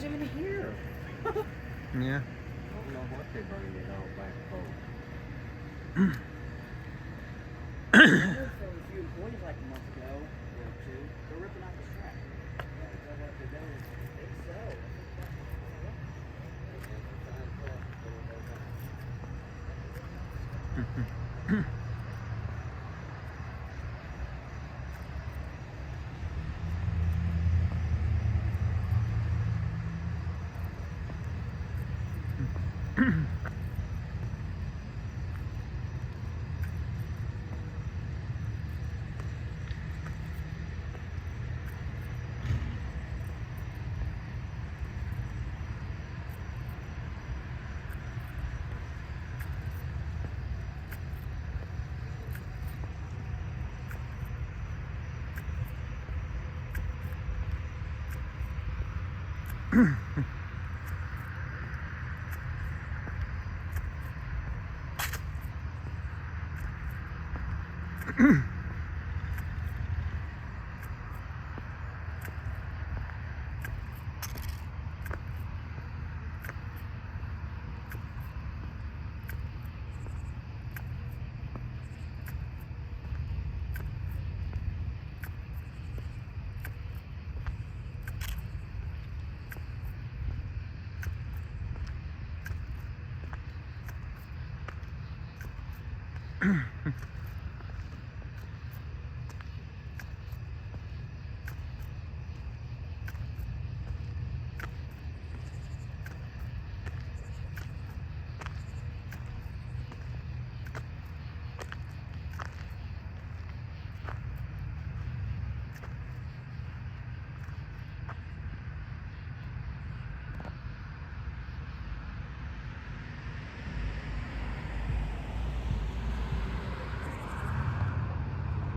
There's even here. Yeah. I don't know what they bring it all back for. I heard from a few employees like a month ago or two. They're ripping out the strap. Yeah, is that what they're doing? I think so. Mm-hmm.